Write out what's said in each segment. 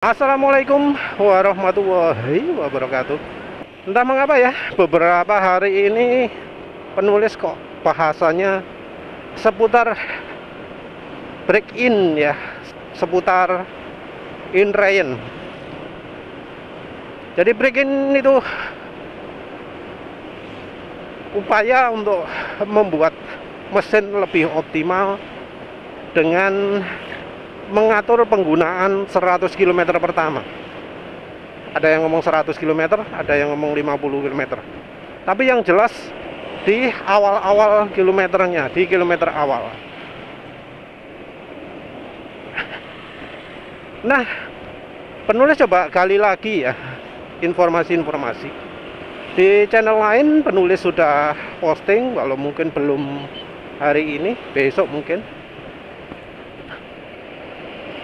Assalamualaikum warahmatullahi wabarakatuh. Entah mengapa ya, beberapa hari ini penulis kok bahasanya seputar break in ya, seputar inrain. Jadi break in itu upaya untuk membuat mesin lebih optimal dengan mengatur penggunaan 100 km pertama. Ada yang ngomong 100 km, ada yang ngomong 50 km. Tapi yang jelas di awal-awal kilometernya, di kilometer awal. Nah, penulis coba gali lagi ya informasi-informasi. Di channel lain penulis sudah posting, walau mungkin belum hari ini, besok mungkin.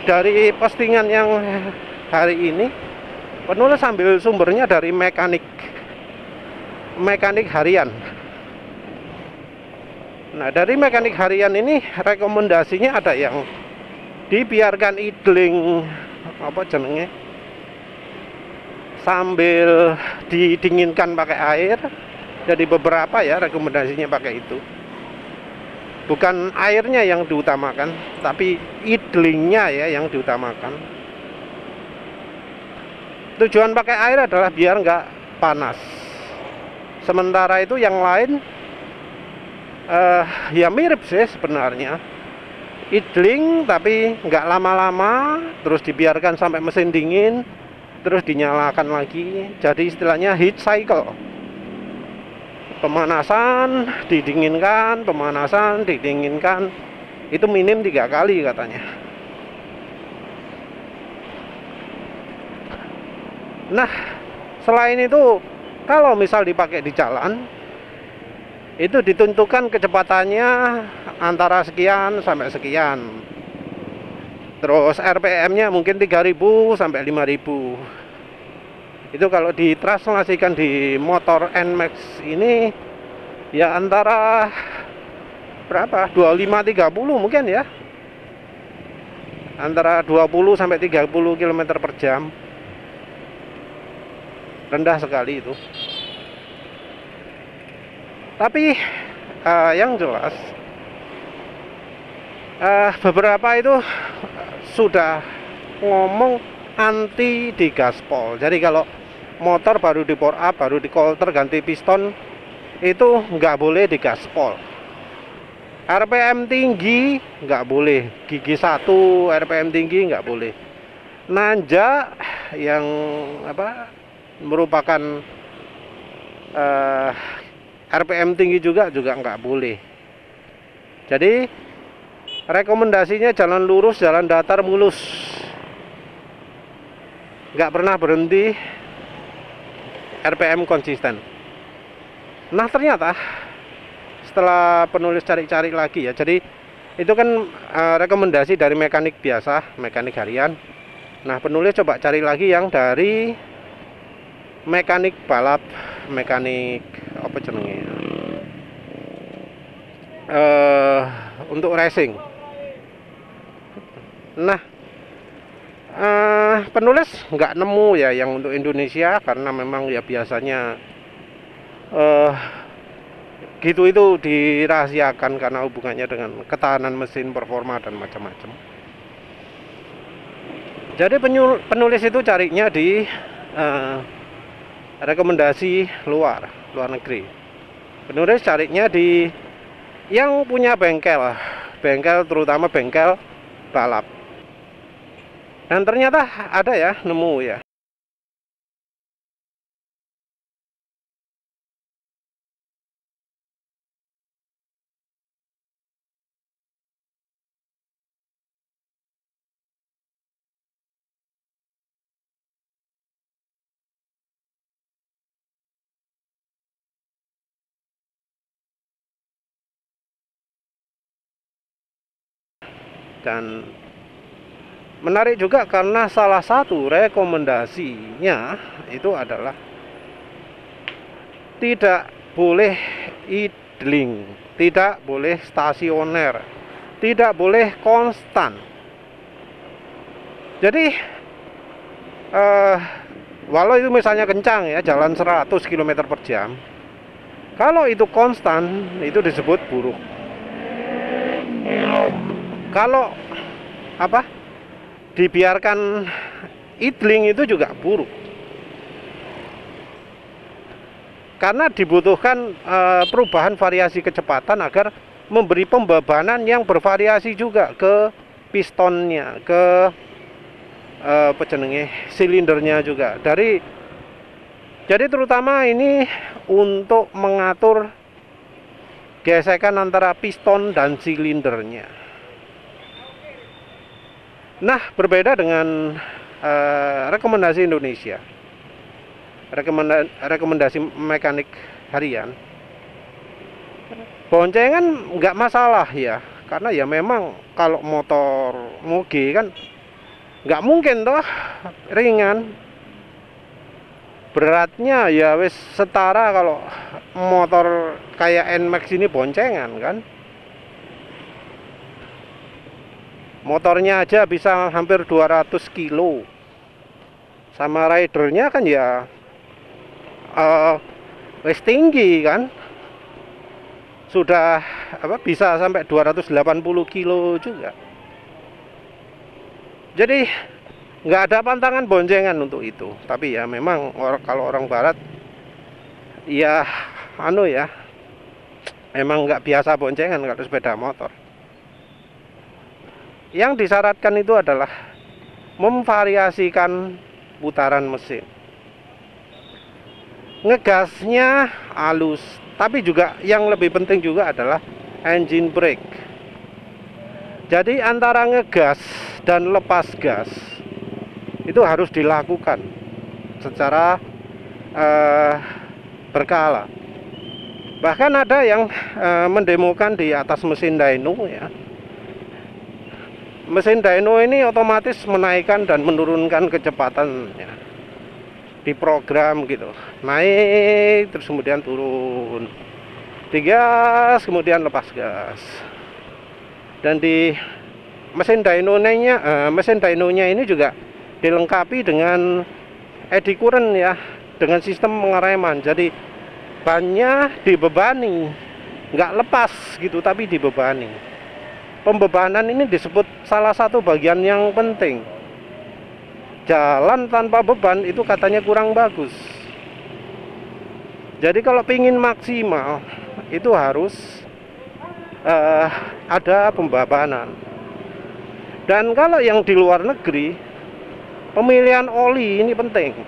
Dari postingan yang hari ini, penulis ambil sumbernya dari mekanik harian. Nah, dari mekanik harian ini rekomendasinya ada yang dibiarkan idling sambil didinginkan pakai air. Jadi beberapa ya rekomendasinya pakai itu. Bukan airnya yang diutamakan, tapi idlingnya ya yang diutamakan. Tujuan pakai air adalah biar nggak panas. Sementara itu yang lain ya mirip sih sebenarnya. Idling tapi nggak lama-lama, terus dibiarkan sampai mesin dingin, terus dinyalakan lagi. Jadi istilahnya heat cycle. Pemanasan, didinginkan, pemanasan, didinginkan. Itu minim 3 kali katanya. Nah, selain itu, kalau misal dipakai di jalan, itu ditentukan kecepatannya antara sekian sampai sekian. Terus RPM-nya mungkin 3000 sampai 5000. Itu kalau ditranslasikan di motor NMAX ini ya antara berapa? 25-30 mungkin ya. Antara 20 sampai 30 km per jam. Rendah sekali itu. Tapi yang jelas beberapa itu sudah ngomong anti di gaspol. Jadi kalau motor baru di power up, baru di coulter, ganti piston, itu nggak boleh di gaspol. RPM tinggi nggak boleh, gigi 1 RPM tinggi nggak boleh. Nanjak yang merupakan RPM tinggi juga nggak boleh. Jadi rekomendasinya jalan lurus, jalan datar mulus, nggak pernah berhenti, RPM konsisten. Nah, ternyata setelah penulis cari-cari lagi ya, jadi itu kan rekomendasi dari mekanik biasa, mekanik harian. Nah, penulis coba cari lagi yang dari mekanik balap, mekanik untuk racing. Nah, penulis nggak nemu ya yang untuk Indonesia, karena memang ya biasanya gitu itu dirahasiakan karena hubungannya dengan ketahanan mesin, performa dan macam-macam. Jadi penulis itu carinya di rekomendasi luar negeri. Penulis carinya di yang punya bengkel terutama bengkel balap. Dan ternyata ada ya, nemu ya. Dan menarik juga karena salah satu rekomendasinya itu adalah tidak boleh idling, tidak boleh stasioner, tidak boleh konstan. Jadi eh, walau itu misalnya kencang ya, jalan 100 km per jam, kalau itu konstan itu disebut buruk. Kalau apa, dibiarkan idling itu juga buruk, karena dibutuhkan perubahan variasi kecepatan agar memberi pembebanan yang bervariasi juga ke pistonnya, ke silindernya juga. Jadi terutama ini untuk mengatur gesekan antara piston dan silindernya. Nah, berbeda dengan rekomendasi Indonesia, rekomendasi mekanik harian, boncengan nggak masalah ya, karena ya memang kalau motor moge kan nggak mungkin toh ringan, beratnya ya wis setara kalau motor kayak NMAX ini boncengan kan. Motornya aja bisa hampir 200 kilo, sama ridernya kan ya wis tinggi kan, sudah bisa sampai 280 kilo juga. Jadi nggak ada pantangan boncengan untuk itu. Tapi ya memang kalau orang barat ya emang nggak biasa boncengan kalau sepeda motor. Yang disyaratkan itu adalah memvariasikan putaran mesin, ngegasnya halus, tapi juga yang lebih penting juga adalah engine brake. Jadi antara ngegas dan lepas gas itu harus dilakukan secara berkala. Bahkan ada yang mendemokan di atas mesin dyno ya. Mesin dyno ini otomatis menaikkan dan menurunkan kecepatan ya, diprogram gitu, naik terus kemudian turun, digas kemudian lepas gas. Dan di mesin dynonya ini juga dilengkapi dengan eddy current ya, dengan sistem pengereman. Jadi bannya dibebani, nggak lepas gitu, tapi dibebani. Pembebanan ini disebut salah satu bagian yang penting. Jalan tanpa beban itu katanya kurang bagus. Jadi kalau ingin maksimal itu harus ada pembebanan. Dan kalau yang di luar negeri, pemilihan oli ini penting.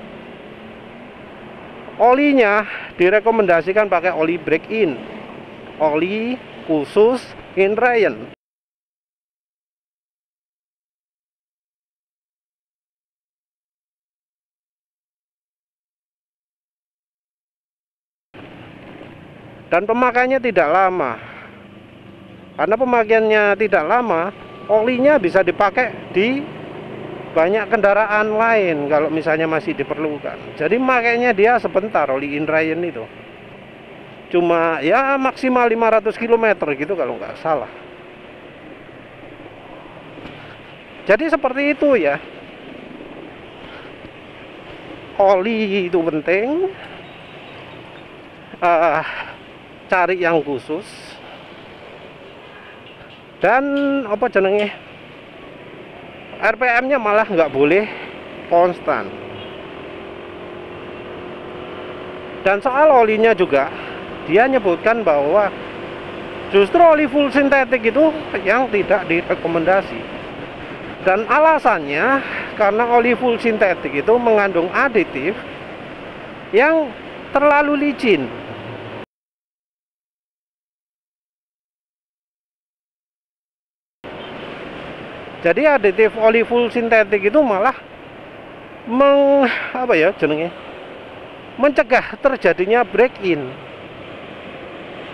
Olinya direkomendasikan pakai oli break-in, oli khusus Inrayen. Dan pemakaiannya tidak lama. Karena pemakaiannya tidak lama, olinya bisa dipakai di banyak kendaraan lain kalau misalnya masih diperlukan. Jadi makanya dia sebentar, oli Inrayen itu. Cuma ya maksimal 500 km gitu kalau nggak salah. Jadi seperti itu ya. Oli itu penting. Cari yang khusus, dan apa jenenge, RPM-nya malah nggak boleh konstan. Dan soal olinya juga dia nyebutkan bahwa justru oli full sintetik itu yang tidak direkomendasi. Dan alasannya karena oli full sintetik itu mengandung aditif yang terlalu licin. Jadi aditif oli full sintetik itu malah mencegah terjadinya break-in.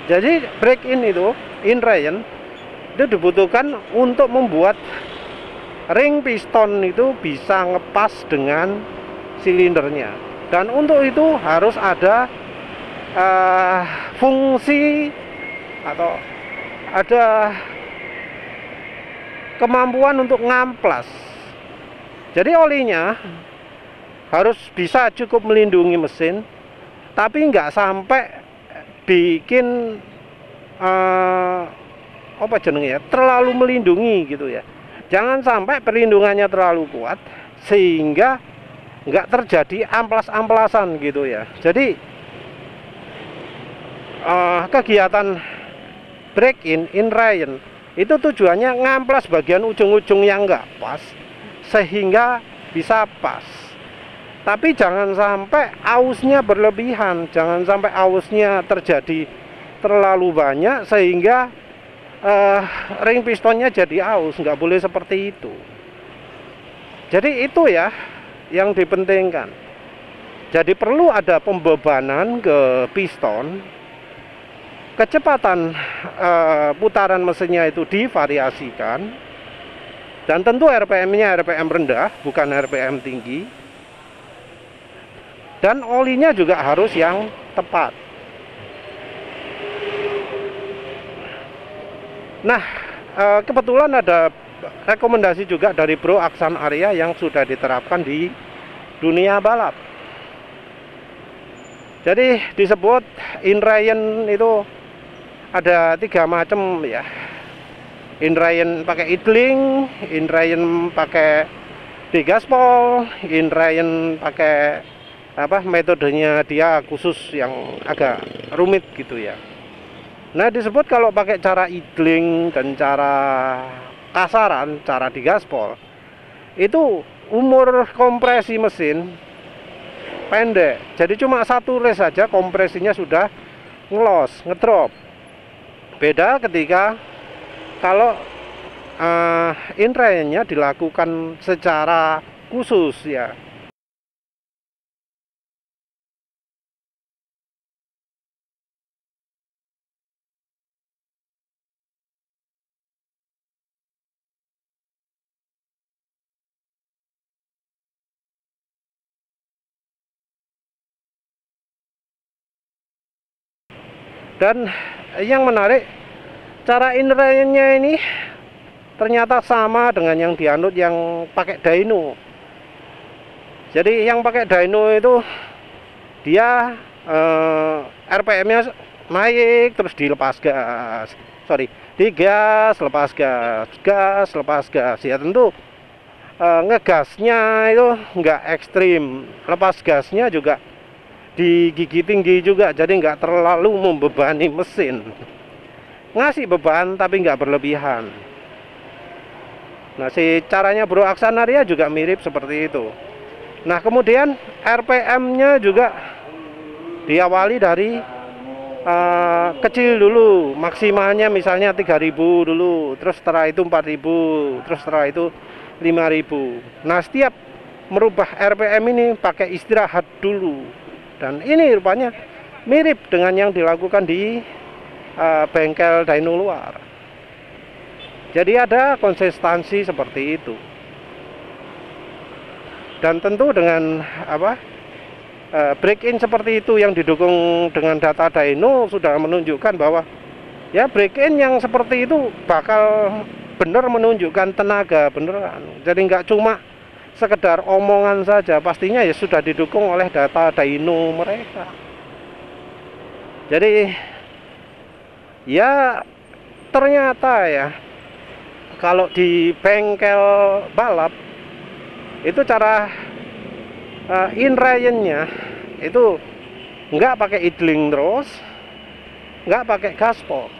Jadi break-in itu Inrayen itu dibutuhkan untuk membuat ring piston itu bisa ngepas dengan silindernya. Dan untuk itu harus ada fungsi atau ada kemampuan untuk ngamplas. Jadi olinya harus bisa cukup melindungi mesin, tapi nggak sampai bikin apa jenenge ya, terlalu melindungi gitu ya. Jangan sampai perlindungannya terlalu kuat sehingga nggak terjadi amplas-amplasan gitu ya. Jadi kegiatan break in rain itu tujuannya ngamplas bagian ujung-ujung yang nggak pas sehingga bisa pas. Tapi jangan sampai ausnya berlebihan, jangan sampai ausnya terjadi terlalu banyak sehingga ring pistonnya jadi aus. Nggak boleh seperti itu. Jadi itu ya yang dipentingkan. Jadi perlu ada pembebanan ke piston, kecepatan putaran mesinnya itu divariasikan, dan tentu RPM-nya RPM rendah, bukan RPM tinggi, dan olinya juga harus yang tepat. Nah, kebetulan ada rekomendasi juga dari Bro Aksan Arya yang sudah diterapkan di dunia balap. Jadi disebut in rain itu ada 3 macam ya. In rain pakai idling, in rain pakai digaspol, in rain pakai metodenya dia khusus yang agak rumit gitu ya. Nah, disebut kalau pakai cara idling dan cara kasaran, cara digaspol, itu umur kompresi mesin pendek. Jadi cuma 1 race saja kompresinya sudah ngelos, ngedrop. Beda ketika kalau in rain-nya dilakukan secara khusus ya. Dan yang menarik, cara in rain-nya ini ternyata sama dengan yang dianut yang pakai dyno. Jadi yang pakai dyno itu dia RPM-nya naik terus dilepas gas. Digas, lepas gas, gas, lepas gas. Ya tentu ngegasnya itu nggak ekstrim, lepas gasnya juga di gigi tinggi juga, jadi nggak terlalu membebani mesin, ngasih beban tapi nggak berlebihan. Nah, si caranya Bro Aksan Arya juga mirip seperti itu. Nah, kemudian RPM-nya juga diawali dari kecil dulu, maksimalnya misalnya 3.000 dulu, terus setelah itu 4.000, terus setelah itu 5.000. Nah, setiap merubah RPM ini pakai istirahat dulu. Dan ini rupanya mirip dengan yang dilakukan di bengkel dyno luar. Jadi ada konsistensi seperti itu. Dan tentu dengan break in seperti itu yang didukung dengan data dyno sudah menunjukkan bahwa ya break in yang seperti itu bakal benar menunjukkan tenaga beneran. Jadi nggak cuma sekedar omongan saja, pastinya ya sudah didukung oleh data dyno mereka. Jadi ya ternyata ya kalau di bengkel balap itu cara in rain-nya itu nggak pakai idling terus, nggak pakai gaspol.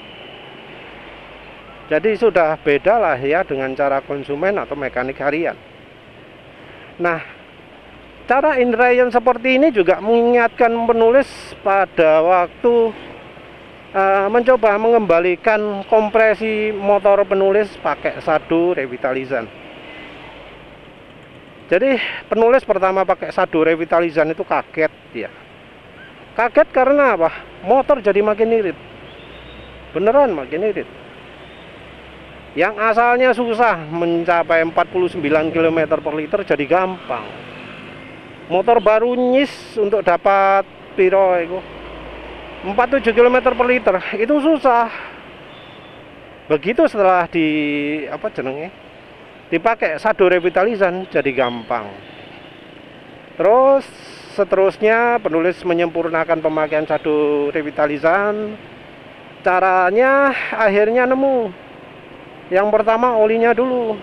Jadi sudah beda lah ya dengan cara konsumen atau mekanik harian. Nah, cara in rain seperti ini juga mengingatkan penulis pada waktu mencoba mengembalikan kompresi motor penulis pakai sadu revitalizan. Jadi penulis pertama pakai sadu revitalizan itu kaget ya. Kaget karena apa? Motor jadi makin irit. Beneran makin irit. Yang asalnya susah mencapai 49 km per liter jadi gampang. Motor baru nyis untuk dapat piro itu 47 km per liter itu susah. Begitu setelah dipakai sadu revitalizan jadi gampang. Terus seterusnya penulis menyempurnakan pemakaian Sado revitalizan. Caranya akhirnya nemu. Yang pertama olinya dulu.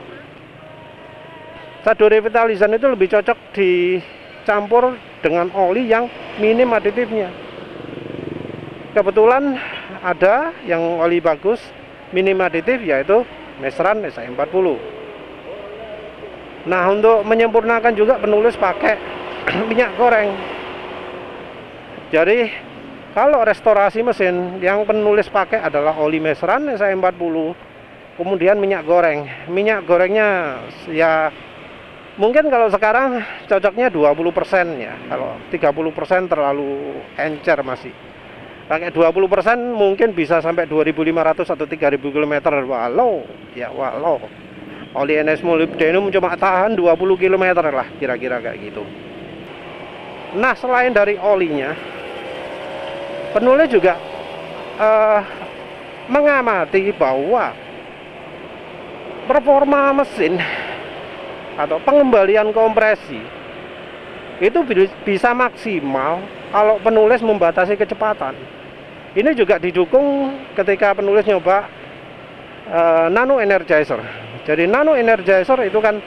Sado revitalizan itu lebih cocok dicampur dengan oli yang minim aditifnya. Kebetulan ada yang oli bagus minim aditif, yaitu Mesran SI40. Nah, untuk menyempurnakan juga penulis pakai minyak goreng. Jadi kalau restorasi mesin yang penulis pakai adalah oli Mesran SI40, kemudian minyak goreng. Minyak gorengnya ya mungkin kalau sekarang cocoknya 20% ya. Kalau 30% terlalu encer masih. Pakai 20% mungkin bisa sampai 2.500 atau 3.000 km. Walau oli NS molybdenum cuma tahan 20 km lah, kira-kira kayak gitu. Nah, selain dari olinya, penulis juga mengamati bahwa performa mesin atau pengembalian kompresi itu bisa maksimal kalau penulis membatasi kecepatan. Ini juga didukung ketika penulis nyoba nano energizer. Jadi nano energizer itu kan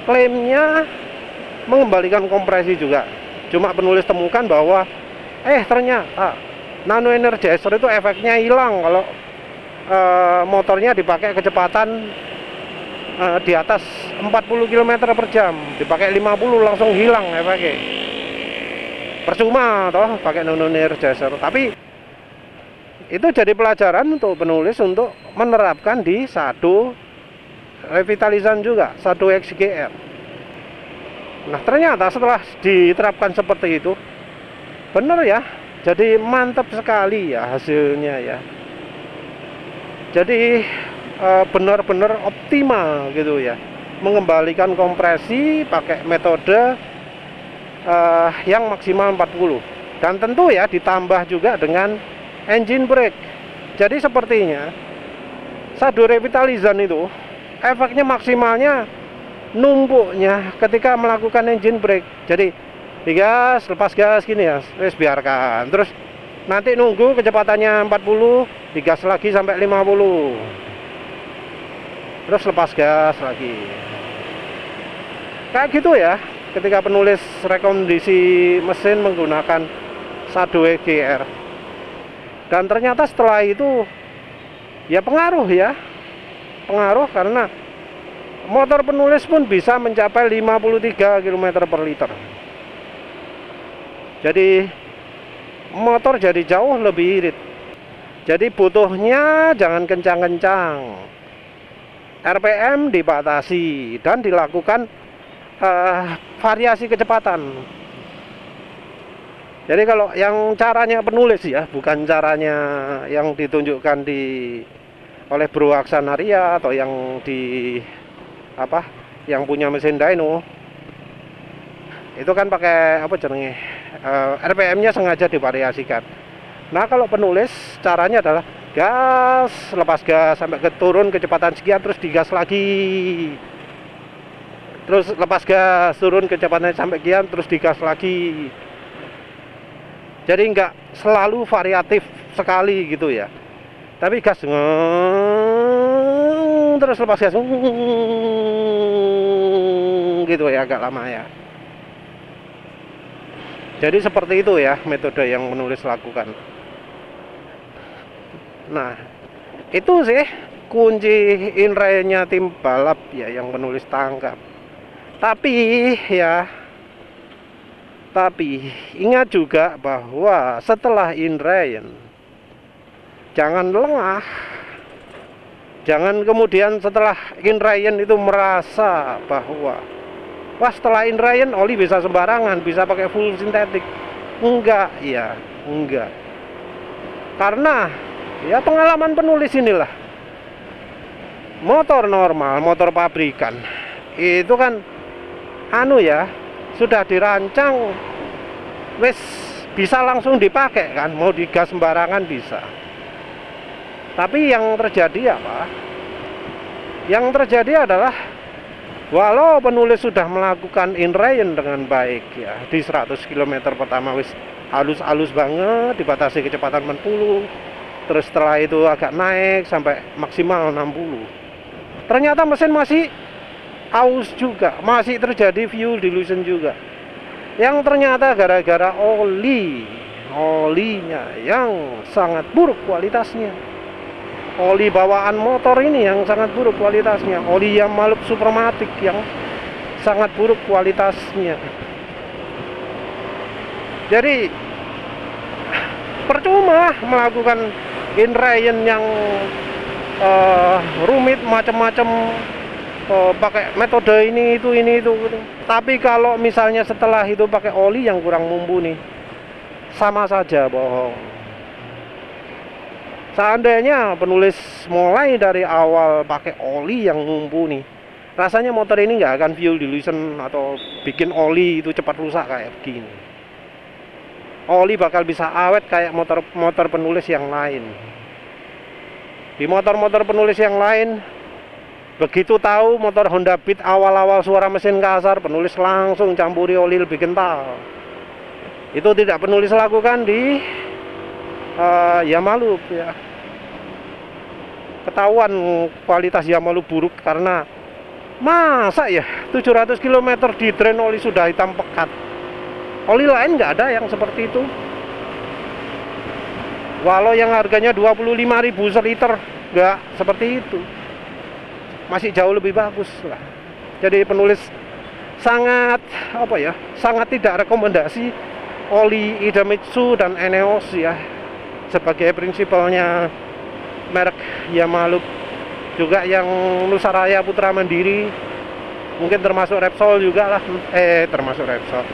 klaimnya mengembalikan kompresi juga. Cuma penulis temukan bahwa ternyata nano energizer itu efeknya hilang kalau motornya dipakai kecepatan di atas 40 km per jam. Dipakai 50 langsung hilang efeknya. Percuma toh pakai nano energizer. Tapi itu jadi pelajaran untuk penulis untuk menerapkan di Sado revitalizan juga, Sado XGR. Nah, ternyata setelah diterapkan seperti itu, bener ya, jadi mantap sekali ya hasilnya ya. Jadi benar-benar optimal gitu ya, mengembalikan kompresi pakai metode yang maksimal 40. Dan tentu ya ditambah juga dengan engine brake. Jadi sepertinya Sado revitalizan itu efeknya maksimalnya numpuknya ketika melakukan engine brake. Jadi digas, lepas gas gini ya, wes biarkan. Terus nanti nunggu kecepatannya 40, digas lagi sampai 50. Terus lepas gas lagi. Kayak gitu ya, ketika penulis rekondisi mesin menggunakan Sado XGR. Dan ternyata setelah itu ya pengaruh karena motor penulis pun bisa mencapai 53 km per liter. Jadi motor jadi jauh lebih irit. Jadi butuhnya jangan kencang-kencang, RPM dibatasi dan dilakukan variasi kecepatan. Jadi kalau yang caranya penulis ya, bukan caranya yang ditunjukkan oleh Bro Aksanaria atau yang yang punya mesin dyno. Itu kan pakai RPM-nya sengaja divariasikan. Nah, kalau penulis caranya adalah gas, lepas gas sampai turun kecepatan sekian, terus digas lagi. Terus lepas gas, turun kecepatan sampai sekian, terus digas lagi. Jadi nggak selalu variatif sekali gitu ya. Tapi gas terus lepas gas gitu ya, agak lama ya. Jadi seperti itu ya metode yang menulis lakukan. Nah, itu sih kunci inraynya tim balap ya yang penulis tangkap. Tapi ingat juga bahwa setelah inrayan jangan lengah. Jangan kemudian setelah inrayan itu merasa bahwa wah, setelah inrayan oli bisa sembarangan, bisa pakai full sintetik. Enggak. Karena ya pengalaman penulis inilah. Motor normal, motor pabrikan itu kan sudah dirancang wes bisa langsung dipakai kan, mau digas sembarangan bisa. Tapi yang terjadi apa? Yang terjadi adalah Walau penulis sudah melakukan inrayan dengan baik ya, di 100 km pertama wis halus-halus banget, dibatasi kecepatan 40, terus setelah itu agak naik sampai maksimal 60. Ternyata mesin masih aus juga, masih terjadi fuel dilution juga. Yang ternyata gara-gara olinya yang sangat buruk kualitasnya. Oli bawaan motor ini yang sangat buruk kualitasnya. Oli Yamalub Supermatic yang sangat buruk kualitasnya. Jadi percuma melakukan inrayan yang rumit macam-macam, pakai metode ini itu gitu. Tapi kalau misalnya setelah itu pakai oli yang kurang mumpuni, sama saja bohong. Seandainya penulis mulai dari awal pakai oli yang mumpuni, rasanya motor ini nggak akan fuel dilution atau bikin oli itu cepat rusak kayak begini. Oli bakal bisa awet kayak motor penulis yang lain. Di motor-motor penulis yang lain, begitu tahu motor Honda Beat awal-awal suara mesin kasar, penulis langsung campuri oli lebih kental. Itu tidak penulis lakukan di Yamalub ya. Ketahuan kualitas Yamalub buruk karena masa ya 700 km di drain oli sudah hitam pekat. Oli lain nggak ada yang seperti itu. Walau yang harganya 25.000 seliter, nggak seperti itu. Masih jauh lebih bagus lah. Jadi penulis sangat sangat tidak rekomendasi oli Idemitsu dan Eneos ya, sebagai prinsipalnya merek Yamalub. Juga yang Nusaraya Putra Mandiri, mungkin termasuk Repsol juga lah, termasuk Repsol,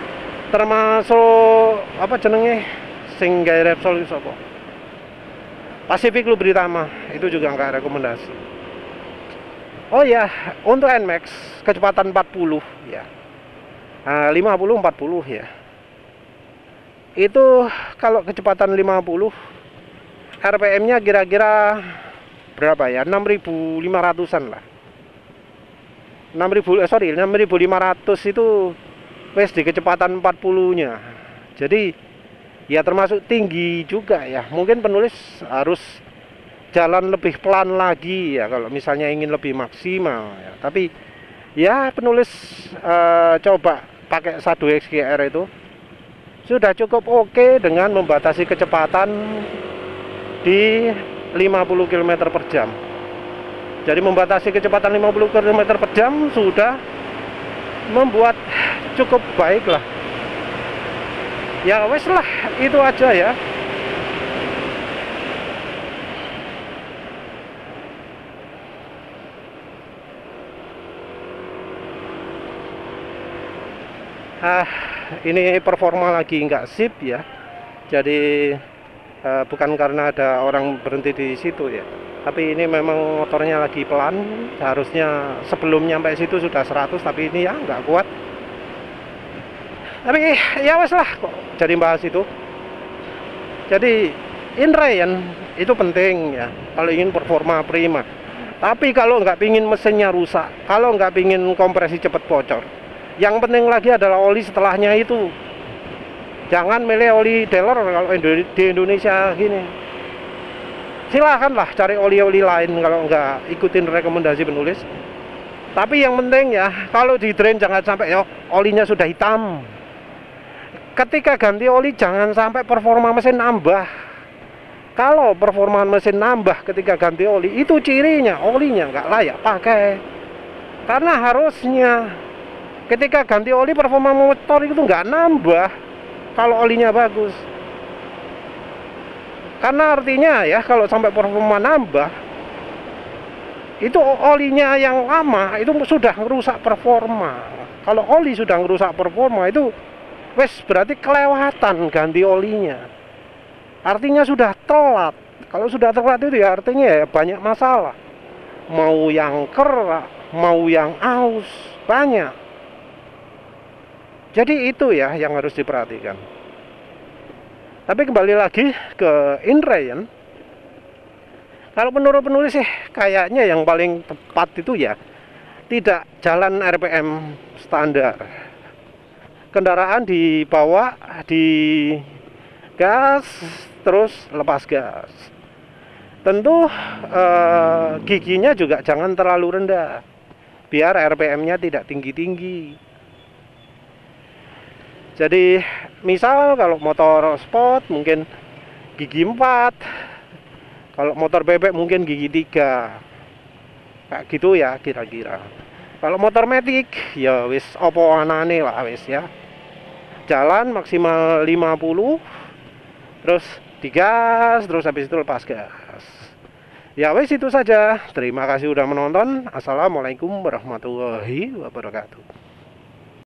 termasuk apa jenenge sing gawe Repsol itu apa, Pacific Lubritama, itu juga nggak rekomendasi. Oh ya, untuk NMAX kecepatan 40 ya, 50-40 ya, itu kalau kecepatan 50 RPM-nya kira-kira berapa ya, 6.500-an lah. 6.500 itu wes di kecepatan 40-nya. Jadi ya termasuk tinggi juga ya. Mungkin penulis harus jalan lebih pelan lagi ya kalau misalnya ingin lebih maksimal ya. Tapi ya penulis coba pakai 1XGR itu sudah cukup oke dengan membatasi kecepatan di 50 km per jam. Jadi membatasi kecepatan 50 km per jam sudah membuat cukup baik lah. Ya wes lah, itu aja ya. Ini performa lagi nggak sip ya. Jadi bukan karena ada orang berhenti di situ ya, tapi ini memang motornya lagi pelan. Seharusnya sebelum nyampe situ sudah 100, tapi ini ya nggak kuat. Tapi ya wes lah, kok jadi bahas itu. Jadi inrayan itu penting ya kalau ingin performa prima. Tapi kalau nggak pingin mesinnya rusak, kalau nggak pingin kompresi cepat bocor, yang penting lagi adalah oli setelahnya itu. Jangan milih oli dealer kalau di Indonesia gini. Silahkanlah cari oli-oli lain kalau nggak ikutin rekomendasi penulis. Tapi yang penting ya, kalau di drain jangan sampai ya olinya sudah hitam. Ketika ganti oli jangan sampai performa mesin nambah. Kalau performa mesin nambah ketika ganti oli, itu cirinya olinya nggak layak pakai. Karena harusnya ketika ganti oli performa motor itu nggak nambah kalau olinya bagus. Karena artinya ya kalau sampai performa nambah, itu olinya yang lama itu sudah merusak performa. Kalau oli sudah merusak performa itu wes berarti kelewatan ganti olinya. Artinya sudah telat. Kalau sudah telat itu ya artinya ya banyak masalah. Mau yang kerak, mau yang aus, banyak. Jadi itu ya yang harus diperhatikan. Tapi kembali lagi ke inrayan. Kalau menurut penulis sih kayaknya yang paling tepat itu ya tidak jalan RPM standar. Kendaraan dibawa di gas terus lepas gas. Tentu giginya juga jangan terlalu rendah, biar RPM-nya tidak tinggi-tinggi. Jadi misal kalau motor sport mungkin gigi 4, kalau motor bebek mungkin gigi 3, kayak gitu ya kira-kira. Kalau motor matic ya wis opo anane lah wis ya, jalan maksimal 50, terus digas, terus habis itu lepas gas. Ya wis itu saja. Terima kasih udah menonton. Assalamualaikum warahmatullahi wabarakatuh.